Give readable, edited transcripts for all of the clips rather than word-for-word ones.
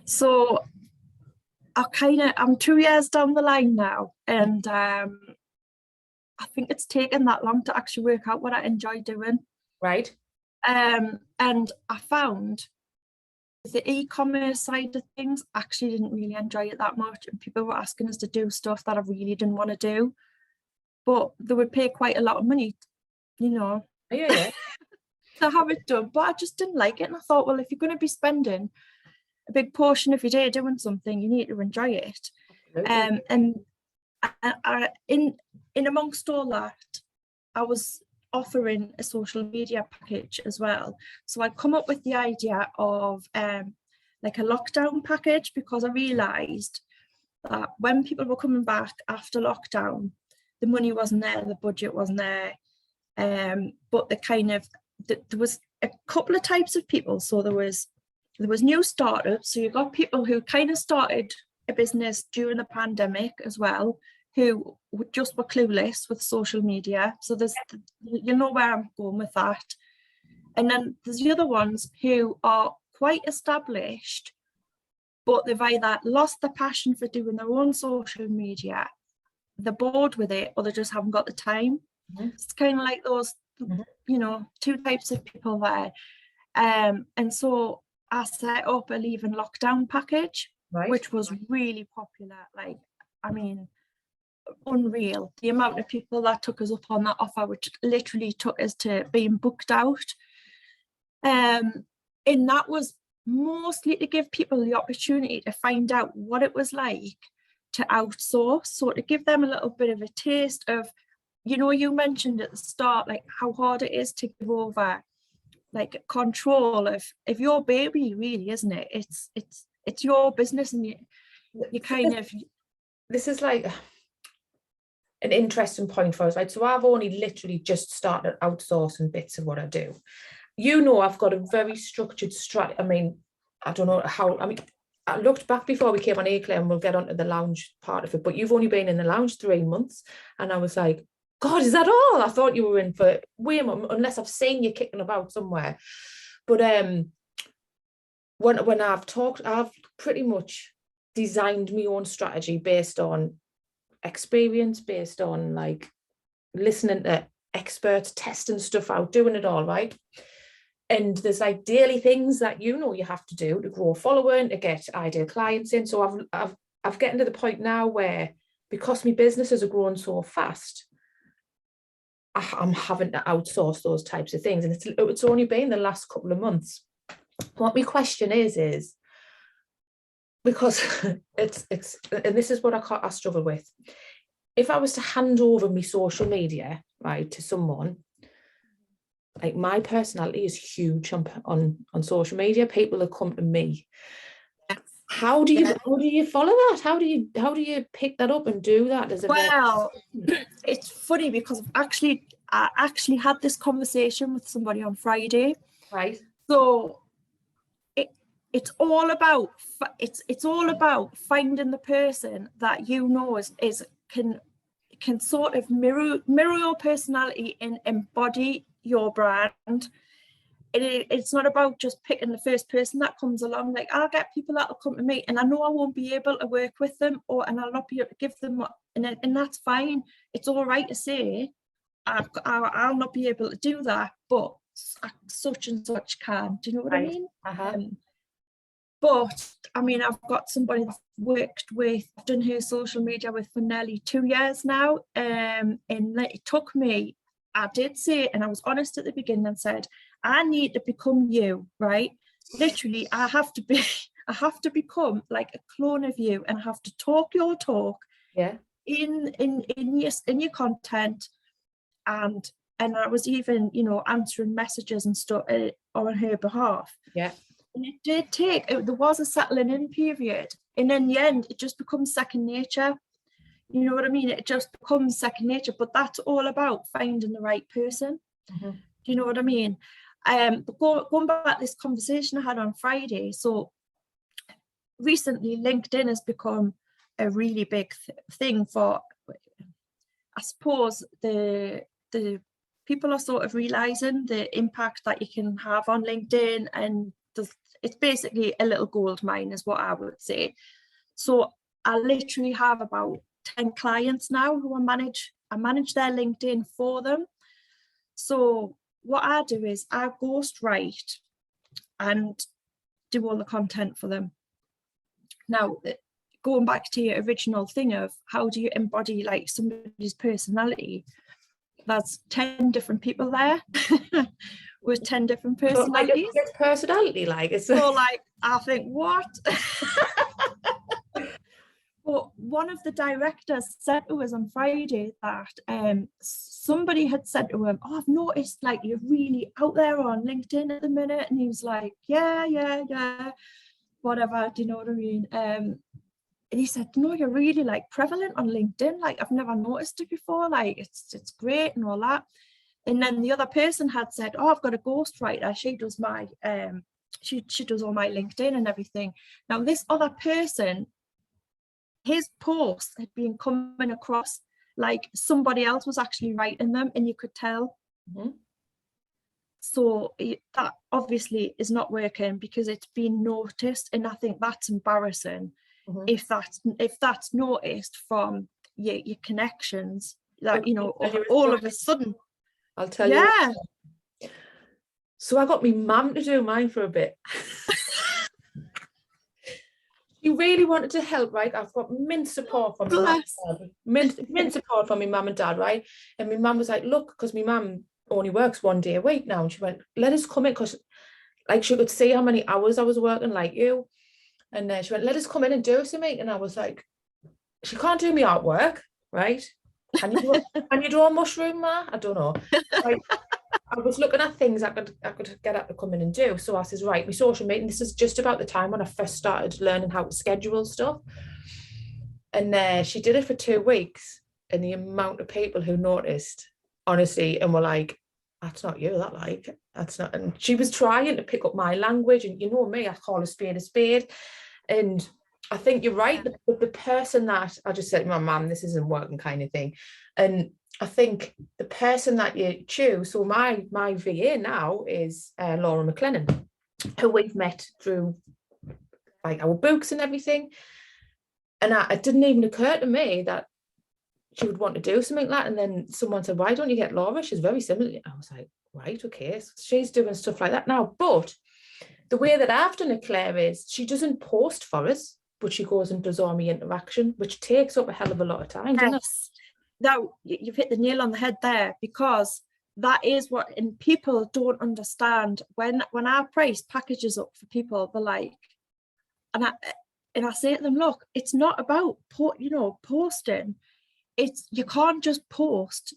So I'm 2 years down the line now, and I think it's taken that long to actually work out what I enjoy doing. Right. And I found the e-commerce side of things, actually didn't really enjoy it that much, and people were asking us to do stuff that I really didn't want to do, but they would pay quite a lot of money, Yeah. to have it done. But I just didn't like it, and I thought, well, if you're going to be spending a big portion of your day doing something, you need to enjoy it. And I, in amongst all that, I was offering a social media package as well. So I come up with the idea of like a lockdown package, because I realised that when people were coming back after lockdown, the money wasn't there, the budget wasn't there, but there was a couple of types of people. So there was new startups. So you got people who kind of started a business during the pandemic as well, who just were clueless with social media. So you know where I'm going with that. And then there's the other ones who are quite established, but they've either lost the passion for doing their own social media, they're bored with it, or they just haven't got the time. Mm-hmm. It's kind of like those, two types of people there. And so I set up a leave and lockdown package, which was really popular. Like, I mean, unreal, the amount of people that took us up on that offer, which literally took us to being booked out. And that was mostly to give people the opportunity to find out what it was like to outsource, so to give them a little bit of a taste of, you mentioned at the start, like how hard it is to give over like control of your baby, really, isn't it? It's your business, and you kind of, this is like an interesting point for us, right? So I've only literally just started outsourcing bits of what I do. I've got a very structured strategy. I mean, I don't know how, I looked back before we came on Claire, and we'll get onto the lounge part of it, but you've only been in the lounge 3 months, and I was like, God, is that all? I thought you were in for way more, unless I've seen you kicking about somewhere. But when I've pretty much designed my own strategy based on experience, based on like listening to experts, testing stuff out, doing it all, right? And there's like daily things that you have to do to grow a following, to get ideal clients in. So I've getting to the point now where, because my businesses are growing so fast, I'm having to outsource those types of things, and it's only been the last couple of months. What my question is because it's and this is what I struggle with. If I was to hand over my social media, right, to someone, like, my personality is huge on social media. People that come to me. How do you follow that? How do you pick that up and do that? It's funny, because I actually had this conversation with somebody on Friday. Right. So it's all about finding the person that can sort of mirror your personality and embody your brand. It's not about just picking the first person that comes along. Like, I'll get people that will come to me, and I know I won't be able to work with them, and I'll not be able to give them, and that's fine. It's all right to say, I'll not be able to do that, but such and such can. Do you know what I mean? Uh-huh. But I mean, I've got somebody I've done her social media with for nearly 2 years now. And it took me, I did say, and I was honest at the beginning and said, I need to become you, right? Literally, I have to become like a clone of you, and I have to talk your talk, in your content, and I was even, answering messages and stuff on her behalf. Yeah. And it did there was a settling in period, and in the end, it just becomes second nature. You know what I mean? It just becomes second nature, but that's all about finding the right person. Mm-hmm. Do you know what I mean? But going back to this conversation I had on Friday, so recently LinkedIn has become a really big thing for, I suppose, the people are sort of realizing the impact that you can have on LinkedIn, and it's basically a little gold mine is what I would say. So I literally have about 10 clients now who I manage their LinkedIn for them. So what I do is I ghostwrite and do all the content for them. Now, going back to your original thing of how do you embody like somebody's personality, there's 10 different people there with 10 different personalities. It's personality, like it's so like I think what? But one of the directors said to us on Friday that somebody had said to him, "Oh, I've noticed like you're really out there on LinkedIn at the minute," and he was like, yeah, whatever, do you know what I mean? And he said, "No, you're really like prevalent on LinkedIn. Like I've never noticed it before. Like it's great and all that." And then the other person had said, "Oh, I've got a ghostwriter. She does my she does all my LinkedIn and everything." Now this other person, his posts had been coming across like somebody else was actually writing them, and you could tell. Mm-hmm. So that obviously is not working because it's been noticed, and I think that's embarrassing. Mm-hmm. If that's noticed from your connections, that you know all of a sudden. I'll tell you. So I got my mum to do mine for a bit. She really wanted to help, right? I've got immense support from my mum and dad. Immense support from my mum and dad, right? And my mum was like, "Look," because my mum only works 1 day a week now, and she went, "Let us come in," because like she could see how many hours I was working, like you. And then she went, "Let us come in and do something." And I was like, "She can't do me artwork, right? Can you draw a mushroom, Ma? I don't know." Like, I was looking at things I could get her to come in and do. So I says, "Right, my social media," this is just about the time when I first started learning how to schedule stuff. And she did it for 2 weeks, and the amount of people who noticed, honestly, and were like, "That's not you, that's not," and she was trying to pick up my language, and you know me, I call a spade a spade. And I think you're right, the person that I just said, "My mum, this isn't working," kind of thing. And I think the person that you choose, so my VA now is Laura McLennan, who we've met through like our books and everything. And it didn't even occur to me that she would want to do something like that. And then someone said, "Why don't you get Laura? She's very similar." I was like, right, okay. So she's doing stuff like that now. But the way that I've done it, Claire, is she doesn't post for us, but she goes and does all my interaction, which takes up a hell of a lot of time, doesn't it? Now, you've hit the nail on the head there, because that is what, and people don't understand when I price packages up for people, they're like, and I say to them, "Look, it's not about posting. It's, you can't just post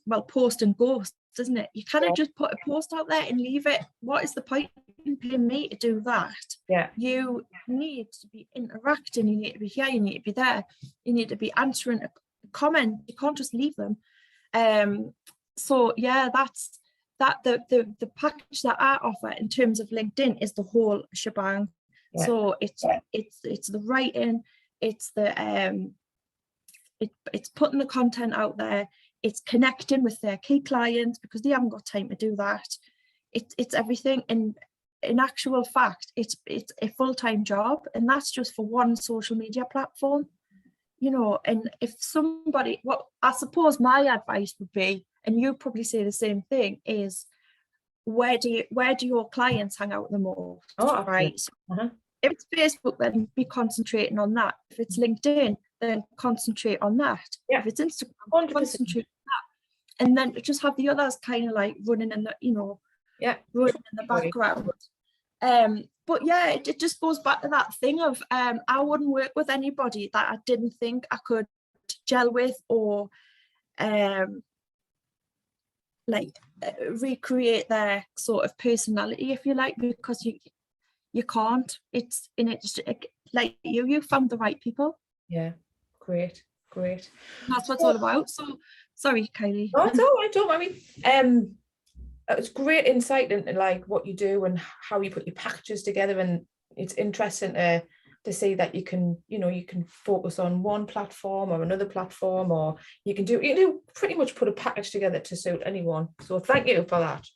and ghost, isn't it? You cannot just put a post out there and leave it. What is the point in paying me to do that? Yeah, you need to be interacting. You need to be here. You need to be there. You need to be answering a comment. You can't just leave them." So yeah, that's the package that I offer in terms of LinkedIn is the whole shebang. Yeah. So it's the writing, it's the it's putting the content out there, it's connecting with their key clients because they haven't got time to do that. It's everything. And in actual fact, it's a full-time job, and that's just for one social media platform. And if somebody, what I suppose my advice would be, and you probably say the same thing, is where do your clients hang out the most? Right. So if it's Facebook, then be concentrating on that. If it's LinkedIn, then concentrate on that. Yeah. If it's Instagram, 100%. Concentrate on that. And then just have the others kind of like running in the, running in the background. But yeah, it just goes back to that thing of I wouldn't work with anybody that I didn't think I could gel with or recreate their sort of personality, if you like, because you can't. It's like you found the right people. Yeah, great. That's what it's all about. So sorry, Kylie. Oh, it's all right, don't worry. It's great insight into like what you do and how you put your packages together, and it's interesting to see that you can focus on one platform or another platform, or you can pretty much put a package together to suit anyone. So thank you for that.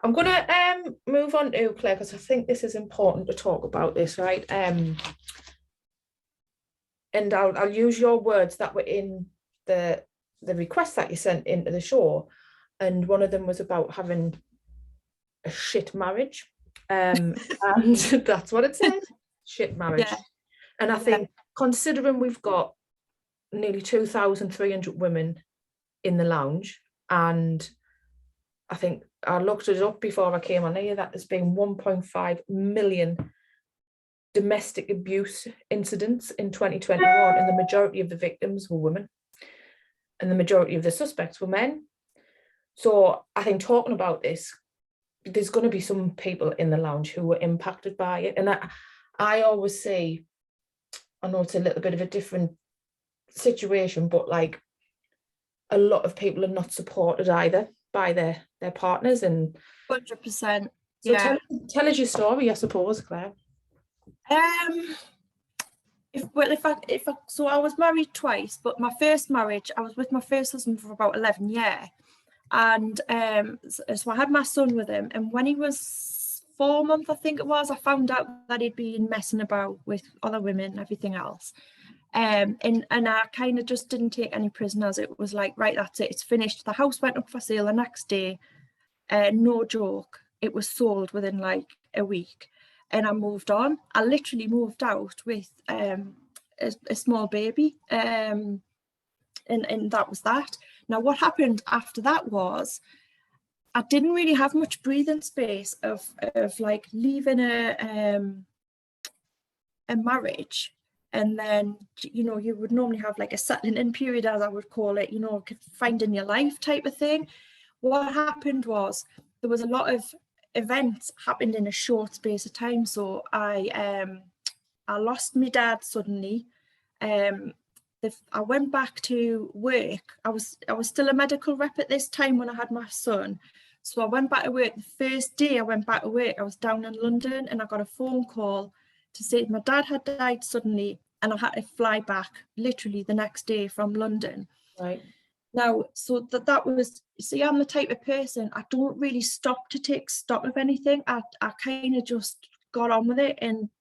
I'm gonna move on to Claire, because I think this is important to talk about this, right? And I'll use your words that were in the request that you sent into the show, and one of them was about having a shit marriage, and that's what it says, shit marriage. Yeah. And I think, considering we've got nearly 2,300 women in the lounge, and I think I looked it up before I came on here, that there's been 1.5 million domestic abuse incidents in 2021, and the majority of the victims were women, and the majority of the suspects were men. So I think talking about this, there's going to be some people in the lounge who were impacted by it. And I always say, I know it's a little bit of a different situation, but like, a lot of people are not supported either by their partners. And 100%. so Yeah. tell us your story, I suppose, Claire. So I was married twice, but my first marriage, I was with my first husband for about 11 years. And so I had my son with him, and when he was 4 months, I think it was, I found out that he'd been messing about with other women and everything else. And I kind of just didn't take any prisoners. It was like, right, that's it, it's finished. The house went up for sale the next day. No joke, it was sold within like a week, and I moved on. I literally moved out with a small baby, and that was that. Now, what happened after that was, I didn't really have much breathing space of like leaving a marriage, and then, you know, you would normally have like a settling in period, as I would call it, you know, finding your life type of thing. What happened was, there was a lot of events happened in a short space of time. So I lost my dad suddenly. I went back to work. I was still a medical rep at this time when I had my son. So I went back to work. The first day I went back to work, I was down in London, and I got a phone call to say my dad had died suddenly, and I had to fly back literally the next day from London. Right. Now, so that was, see, I'm the type of person, I don't really stop to take stock of anything. I kind of just got on with it, and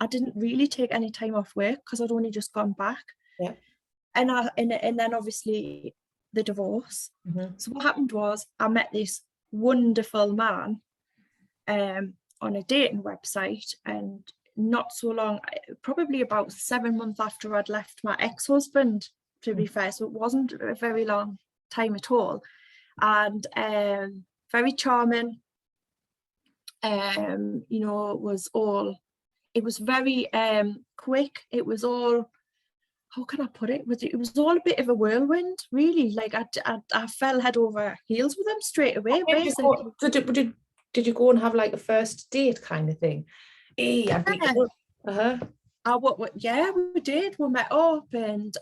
I didn't really take any time off work because I'd only just gone back. Yeah. And then obviously the divorce. Mm-hmm. So what happened was, I met this wonderful man on a dating website, and not so long, probably about 7 months after I'd left my ex-husband, to be fair, so it wasn't a very long time at all. And very charming, you know, it was very quick. It was all, how can I put it? It was all a bit of a whirlwind, really. Like I fell head over heels with him straight away. Did you go and have like a first date kind of thing? Yeah, we did. We met up, and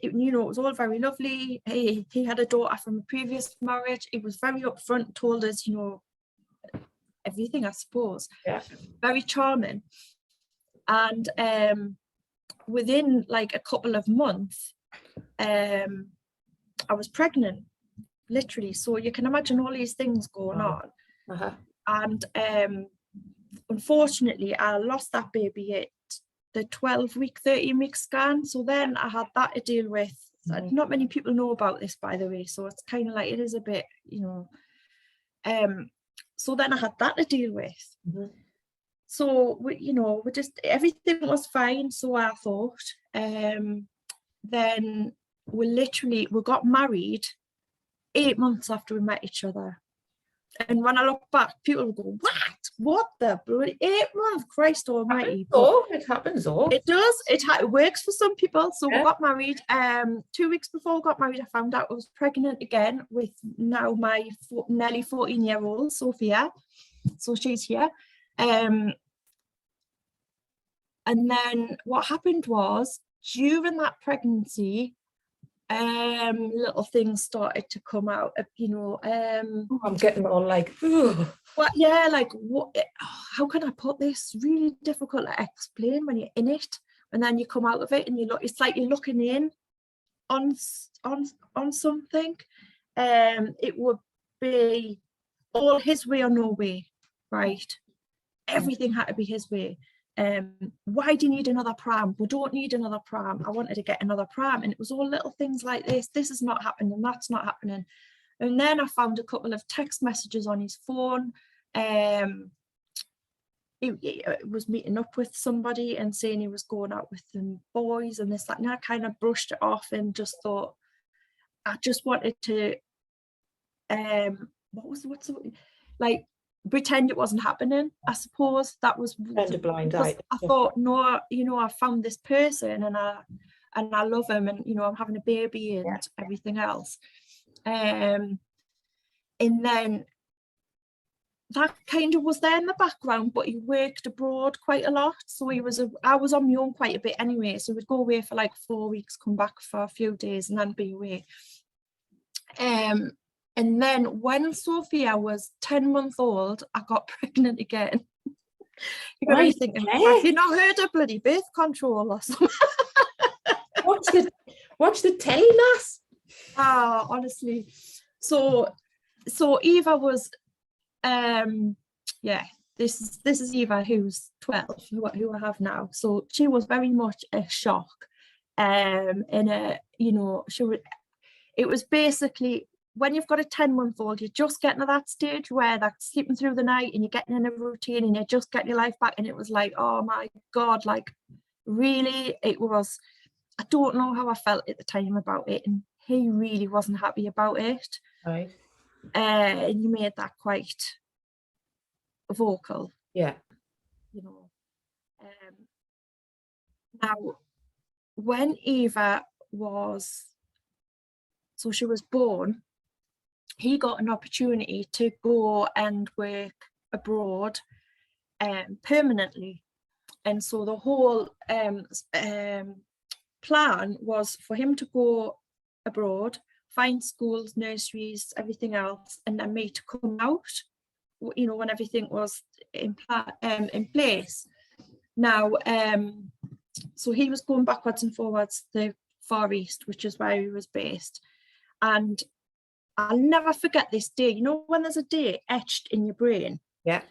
you know, it was all very lovely. He had a daughter from a previous marriage. He was very upfront, told us, you know, everything, I suppose. Yeah. Very charming. And within like a couple of months, I was pregnant, literally. So you can imagine all these things going on. And unfortunately, I lost that baby at the 12-week, 13-week scan. So then I had that to deal with. Mm-hmm. Not many people know about this, by the way. So it's kind of like, it is a bit, you know. So then I had that to deal with. Mm-hmm. So we just, everything was fine. So I thought. Then we got married 8 months after we met each other. And when I look back, people will go, what the bloody 8 months, Christ almighty. It happens. It does. It works for some people. So we got married. 2 weeks before we got married, I found out I was pregnant again with now my nearly 14-year-old Sophia. So she's here. And then what happened was, during that pregnancy, little things started to come out, you know. I'm getting all like, what? Yeah, like what? How can I put this? Really difficult to explain when you're in it, and then you come out of it, and you look. It's like you're looking in on something. It would be all his way or no way, right? Everything had to be his way. Why do you need another pram? We don't need another pram. I wanted to get another pram, and it was all little things like this is not happening, that's not happening. And then I found a couple of text messages on his phone. He was meeting up with somebody and saying he was going out with them boys and this, that, and I kind of brushed it off and just thought, I just wanted to like pretend it wasn't happening. I suppose that was Turned a blind eye. I thought, no, you know, I found this person and I love him, and you know, I'm having a baby and everything else. And then that kind of was there in the background, but he worked abroad quite a lot, so I was on my own quite a bit anyway, so we'd go away for like 4 weeks, come back for a few days and then be away. And then when Sophia was 10 months old, I got pregnant again. You're going to be thinking, have you not heard of bloody birth control or something? Watch the telly, lass. Honestly. So Eva was, this is Eva, who's 12, who I have now. So she was very much a shock. It was basically, when you've got a 10-month-old, you're just getting to that stage where they're sleeping through the night and you're getting in a routine and you're just getting your life back. And it was like, oh my God, like really, it was, I don't know how I felt at the time about it. And he really wasn't happy about it. Right. And you made that quite vocal. Yeah. You know. Now, when Eva was, so she was born, he got an opportunity to go and work abroad permanently. And so the whole plan was for him to go abroad, find schools, nurseries, everything else, and then me to come out, you know, when everything was in place. Now, so he was going backwards and forwards the Far East, which is where he was based. And I'll never forget this day. You know, when there's a day etched in your brain? Yeah.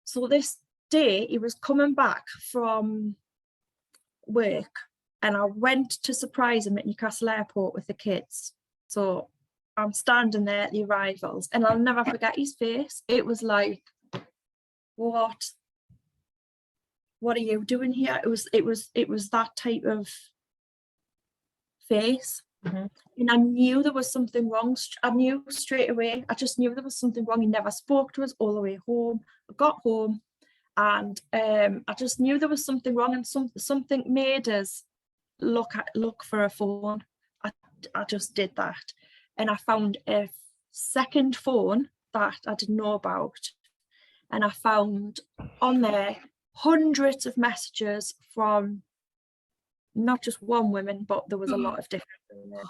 So this day, he was coming back from work, and I went to surprise him at Newcastle Airport with the kids. So I'm standing there at the arrivals, and I'll never forget his face. It was like, what are you doing here? It was that type of face. Mm-hmm. And I knew there was something wrong. I knew straight away. I just knew there was something wrong. He never spoke to us all the way home. I got home, and I just knew there was something wrong, and something made us look for a phone. I just did that, and I found a second phone that I didn't know about, and I found on there hundreds of messages from not just one woman, but there was a lot of different women.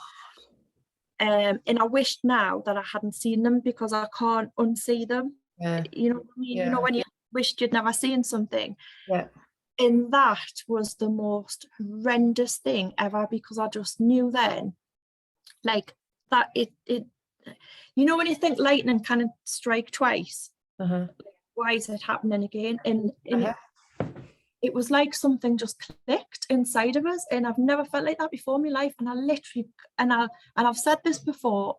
And I wished now that I hadn't seen them, because I can't unsee them. Yeah. You know what I mean? Yeah. You know when you wished you'd never seen something. Yeah. And that was the most horrendous thing ever, because I just knew then, like, that it you know when you think lightning kind of strike twice, why is it happening again? And it was like something just clicked inside of us, and I've never felt like that before in my life. And I literally, and I've said this before,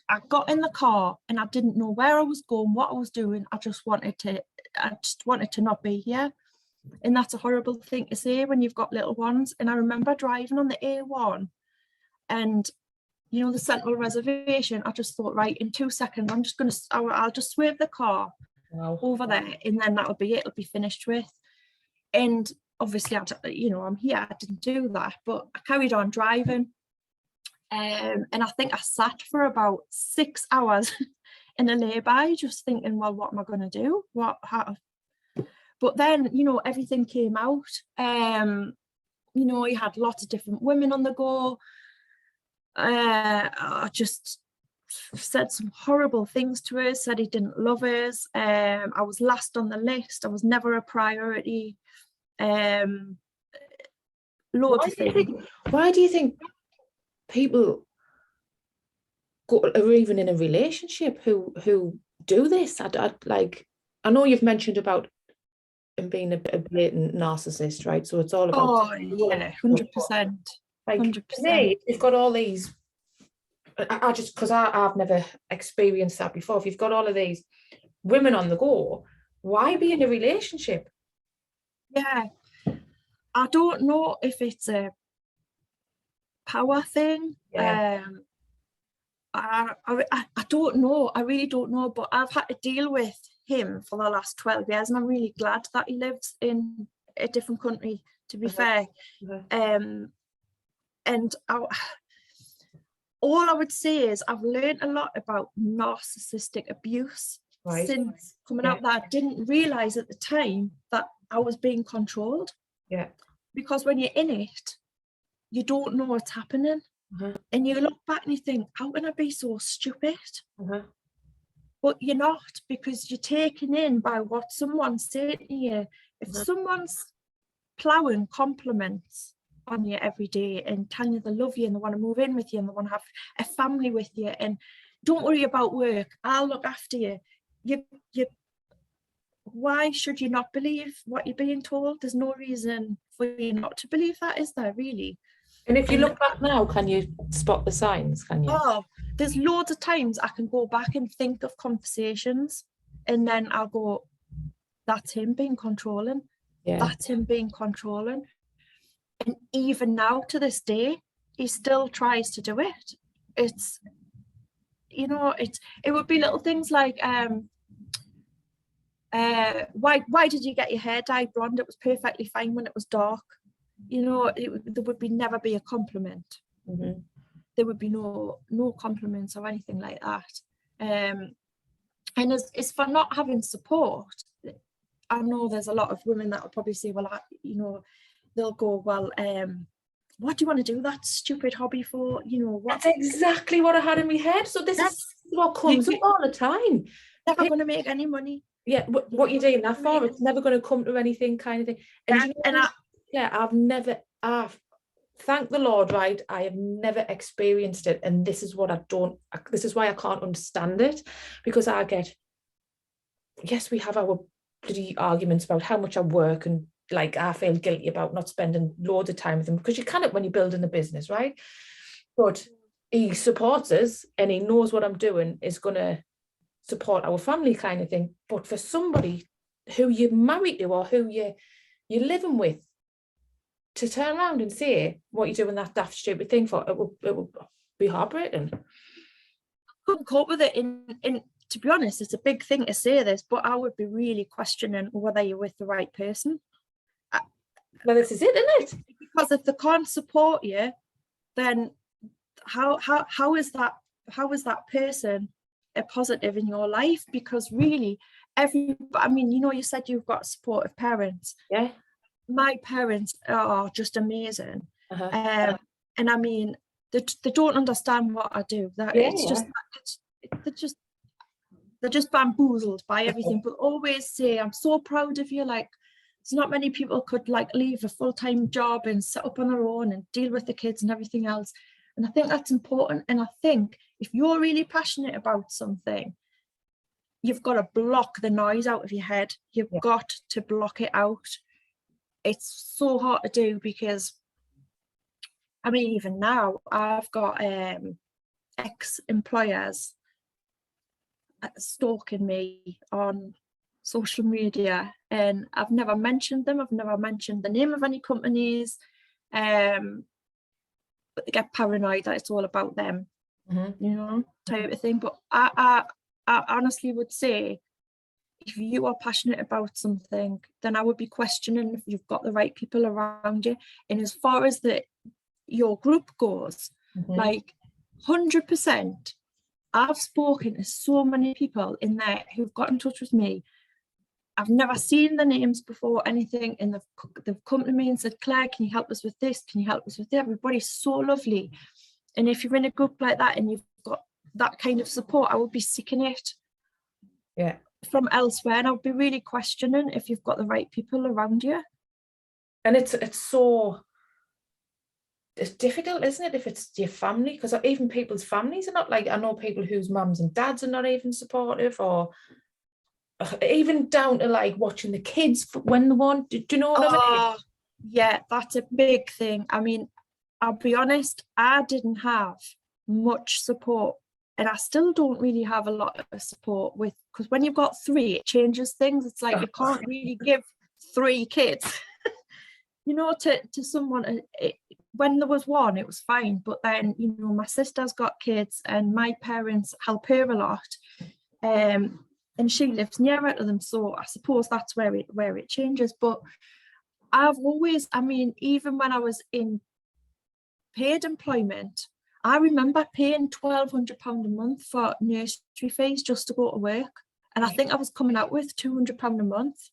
I got in the car and I didn't know where I was going, what I was doing. I just wanted to not be here. And that's a horrible thing to say when you've got little ones. And I remember driving on the A1, and you know, the Central Reservation, I just thought, right, in 2 seconds, I'll just swerve the car over there, and then that'll be it, it'll be finished with. And obviously, I'm here, I didn't do that, but I carried on driving. And I think I sat for about 6 hours in a lay-by, just thinking, well, what am I going to do? But then, you know, everything came out. You know, he had lots of different women on the go. I just said some horrible things to us, said he didn't love us. I was last on the list. I was never a priority. Loads of things. Why do you think people are even in a relationship who do this. I'd like, I know you've mentioned about him being a blatant narcissist, right? So it's all about, Oh yeah, 100%. like, 100%. to me, you've got all these, I just, because I've never experienced that before. If you've got all of these women on the go, why be in a relationship? Yeah, I don't know if it's a power thing. Yeah. I don't know. I really don't know. But I've had to deal with him for the last 12 years, and I'm really glad that he lives in a different country, to be fair. And all I would say is I've learned a lot about narcissistic abuse since coming out, that I didn't realize at the time that I was being controlled. Yeah. Because when you're in it, you don't know what's happening. And you look back and you think, how can I be so stupid? But you're not, because you're taken in by what someone's saying to you. If someone's plowing compliments on you every day and telling you they love you and they want to move in with you and they want to have a family with you and don't worry about work, I'll look after you, why should you not believe what you're being told? There's no reason for you not to believe that, is there, really? And if you look back now, can you spot the signs? Can you? Oh, there's loads of times I can go back and think of conversations and then I'll go, that's him being controlling. That's him being controlling. And even now, to this day, he still tries to do it. It's, you know, it would be little things like, why did you get your hair dyed blonde? It was perfectly fine when it was dark. You know, there would never be a compliment. There would be no compliments or anything like that. And as for not having support, I know there's a lot of women that will probably say, well, they'll go, well, what do you want to do that stupid hobby for? You know, that's exactly what I had in my head. So this is what comes up all the time. Never going to make any money. Yeah, what you're doing that for, it's never going to come to anything, kind of thing. And I've thank the Lord, right? I have never experienced it, and this is what this is why I can't understand it, because I get, yes, we have our bloody arguments about how much I work, and like I feel guilty about not spending loads of time with him, because you can't when you're building a business, right? But he supports us and he knows what I'm doing is going to support our family, kind of thing. But for somebody who you're married to or who you're living with to turn around and say what you're doing that daft stupid thing for, it will be heartbreaking. Couldn't cope with it. And to be honest, it's a big thing to say this, but I would be really questioning whether you're with the right person. Well, this is it, isn't it? Because if they can't support you, then how is that person a positive in your life? Because really, you said you've got supportive parents. Yeah. My parents are just amazing. And I mean, they don't understand what I do. They're just bamboozled by everything, but always say, I'm so proud of you. Like, there's not many people could like leave a full-time job and set up on their own and deal with the kids and everything else. And I think that's important. And I think if you're really passionate about something, you've got to block the noise out of your head. You've got to block it out. It's so hard to do, because I mean, even now I've got ex-employers stalking me on social media, and I've never mentioned them. I've never mentioned the name of any companies, but they get paranoid that it's all about them, type of thing. But I honestly would say, if you are passionate about something, then I would be questioning if you've got the right people around you. And as far as your group goes, like 100%, I've spoken to so many people in there who've got in touch with me. I've never seen the names before, anything, and they've come to me and said, Claire, can you help us with this? Can you help us with that? Everybody's so lovely. And if you're in a group like that and you've got that kind of support, I would be seeking it from elsewhere, and I would be really questioning if you've got the right people around you. And it's so, it's difficult, isn't it, if it's your family? Because even people's families are not like, I know people whose mums and dads are not even supportive, or even down to like watching the kids when they want. Do you know what I mean? Yeah, that's a big thing. I mean, I'll be honest, I didn't have much support, and I still don't really have a lot of support with, because when you've got 3, it changes things. It's like you can't really give 3 kids, you know, to someone. When there was 1, it was fine, but then, you know, my sister's got kids, and my parents help her a lot, and she lives nearer to them, so I suppose that's where it changes. But I've always, I mean, even when I was in paid employment, I remember paying £1,200 a month for nursery fees just to go to work, and I think I was coming out with £200 a month,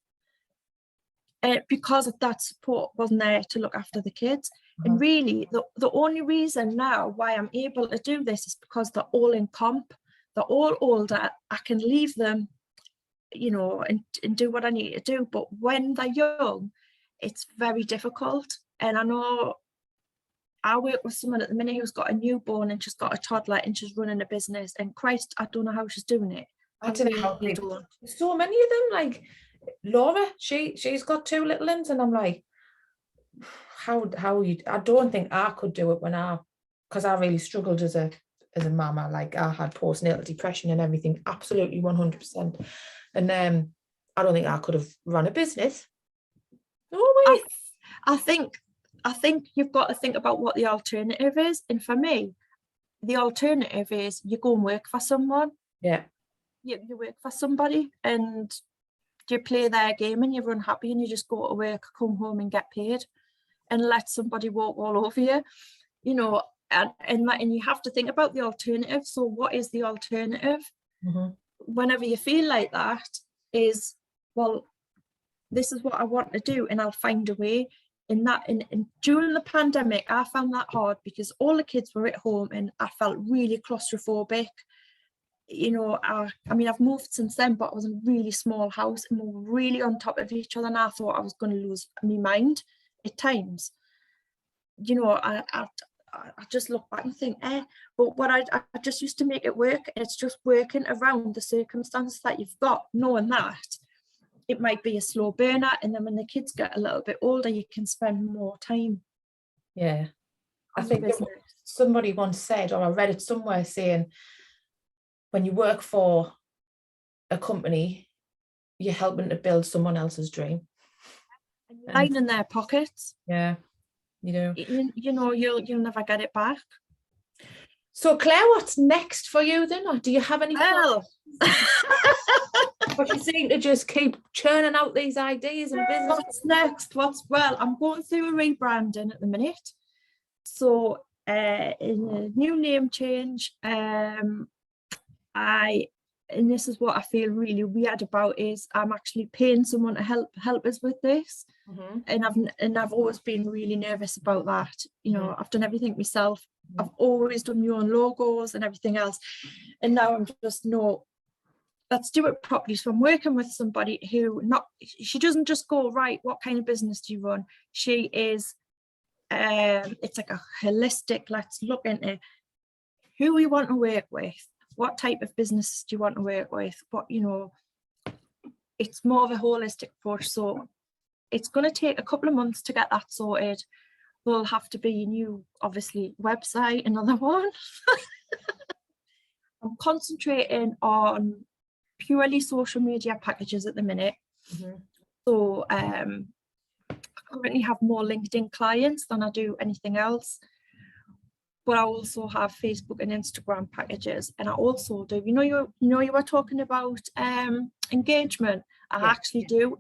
because of that support wasn't there to look after the kids. And really, the only reason now why I'm able to do this is because they're all in comp, they're all older. I can leave them, you know, and do what I need to do. But when they're young, it's very difficult. And I know I work with someone at the minute who's got a newborn, and she's got a toddler, and she's running a business, and Christ, I don't know how she's doing it. I don't know how people, there's so many of them. Like Laura, she's got 2 little ones, and I'm like, how you, I don't think I could do it because I really struggled as a mama. Like, I had postnatal depression and everything, absolutely 100%. And I don't think I could have run a business. No way. I think you've got to think about what the alternative is. And for me, the alternative is you go and work for someone. Yeah. You work for somebody, and you play their game, and you're unhappy, and you just go to work, come home and get paid, and let somebody walk all over you, you know. And you have to think about the alternative. So what is the alternative? Whenever you feel like that, is, well, this is what I want to do, and I'll find a way. In that, and during the pandemic, I found that hard because all the kids were at home, and I felt really claustrophobic. You know, I mean, I've moved since then, but I was in a really small house, and we were really on top of each other, and I thought I was going to lose my mind at times. You know, I just look back and think, but what I just used to make it work. It's just working around the circumstances that you've got, knowing that it might be a slow burner, and then when the kids get a little bit older, you can spend more time. Yeah, I think somebody once said, or I read it somewhere, saying when you work for a company, you're helping to build someone else's dream. And you're lying in their pockets. Yeah, you do. You know, you'll never get it back. So Claire, what's next for you then? Or do you have any plans? But you seem to just keep churning out these ideas and business. What's next? Well, I'm going through a rebranding at the minute. So in a new name change, and this is what I feel really weird about, is I'm actually paying someone to help us with this. And I've always been really nervous about that. You know, I've done everything myself. I've always done my own logos and everything else, and now I'm just, no, let's do it properly. So I'm working with somebody who, she doesn't just go, right, what kind of business do you run? She is, it's like a holistic, let's look into who we want to work with, what type of business do you want to work with, what, you know, it's more of a holistic approach. So it's going to take a couple of months to get that sorted. There'll have to be a new, obviously, website, another one. I'm concentrating on purely social media packages at the minute. So I currently have more LinkedIn clients than I do anything else, but I also have Facebook and Instagram packages, and I also do, you were talking about engagement. I actually do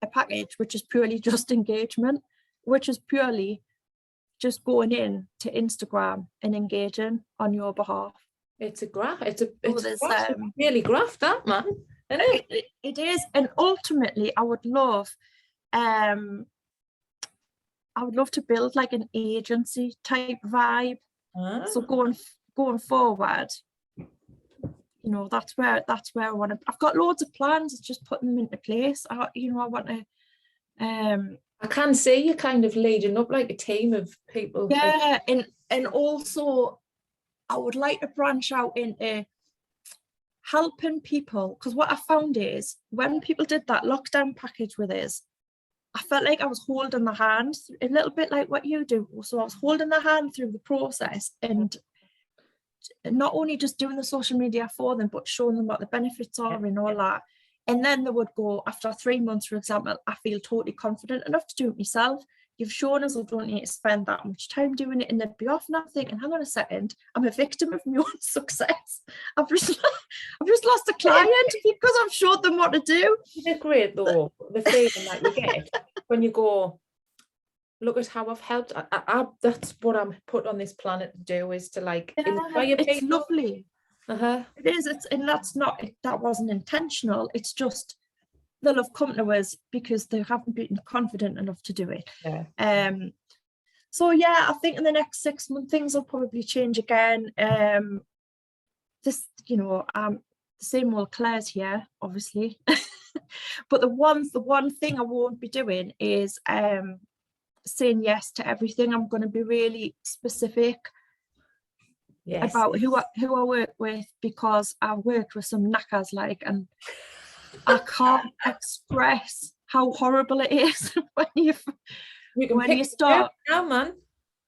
a package which is purely just engagement, which is purely just going in to Instagram and engaging on your behalf. It's a graph. It's really graph, that, man. Isn't it? It is. And ultimately, I would love to build like an agency type vibe. So going forward, you know, that's where I want to. I've got loads of plans. It's just putting them into place. I want to. I can see you kind of leading up like a team of people. Yeah, and also I would like to branch out into helping people, because what I found is when people did that lockdown package with us, I felt like I was holding their hand a little bit like what you do. So I was holding their hand through the process, and not only just doing the social media for them, but showing them what the benefits are and all that. And then they would go, after 3 months, for example, I feel totally confident enough to do it myself. You've shown us I don't need to spend that much time doing it, and they'd be off and I'm thinking, hang on a second, I'm a victim of my own success. I've just lost a client because I've showed them what to do. Isn't it great though, the feeling that you get when you go, look at how I've helped. That's what I'm put on this planet to do, is to like inspire it's people. lovely. It is, and that wasn't intentional. It's just they'll have come to us because they haven't been confident enough to do it. So yeah, I think in the next 6 months things will probably change again. This, the same old Claire's here, obviously. But the one thing I won't be doing is saying yes to everything. I'm going to be really specific about who I work with, because I worked with some knackers and I can't express how horrible it is when you start. Now, man.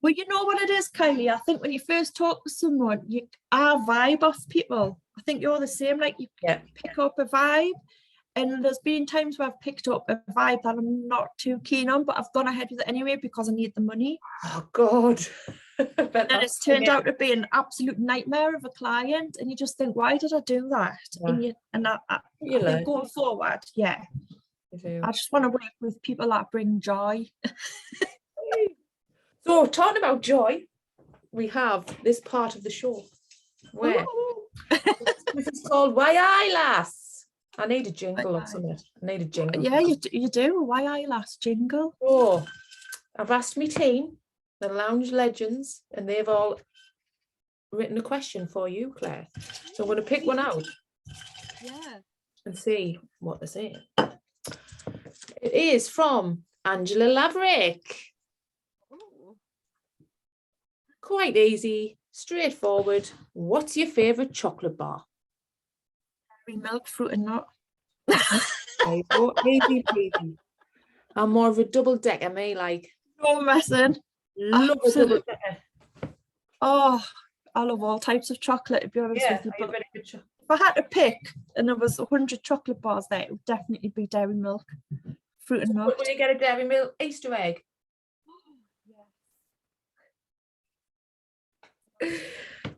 Well, you know what it is, Kylie. I think when you first talk to someone, I vibe off people. I think you're the same. Like you pick up a vibe, and there's been times where I've picked up a vibe that I'm not too keen on, but I've gone ahead with it anyway because I need the money. Oh God. And it's turned out to be an absolute nightmare of a client, and you just think, why did I do that? And I think going forward, I just want to work with people that bring joy. So talking about joy, we have this part of the show where this is called Why I Lass. I need a jingle or something. I need a jingle. Yeah, you do. Why I Lass jingle. Oh, I've asked my team, the Lounge Legends, and they've all written a question for you, Claire. So I'm going to pick one out. And see what they're saying. It is from Angela Laverick. Quite easy, straightforward. What's your favourite chocolate bar? Dairy milk, fruit and nut. Easy peasy. I'm more of a double decker, me, like. No messing. Love a double decker. Oh, I love all types of chocolate, to be honest with you. But if I had to pick, and there was 100 chocolate bars there, it would definitely be dairy milk, fruit and nut. Will you get a dairy milk Easter egg?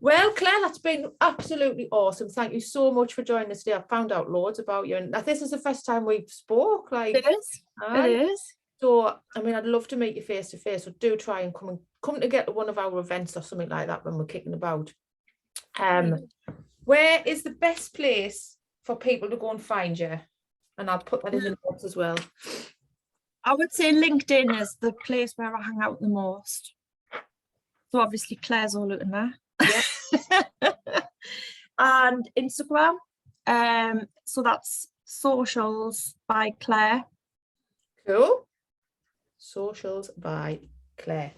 Well, Claire, that's been absolutely awesome. Thank you so much for joining us today. I found out loads about you, and this is the first time we've spoke. Like it is. It is. So, I mean, I'd love to meet you face to face. So do try and come to get to one of our events or something like that when we're kicking about. Where is the best place for people to go and find you? And I'll put that in the notes as well. I would say LinkedIn is the place where I hang out the most. So obviously Claire Zorlutuna. And Instagram. So that's Socials by Claire. Cool. Socials by Claire.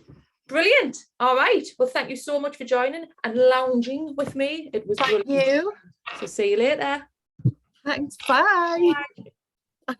Brilliant. All right. Well, thank you so much for joining and lounging with me. It was brilliant. Thank you. So see you later. Thanks. Bye. Bye.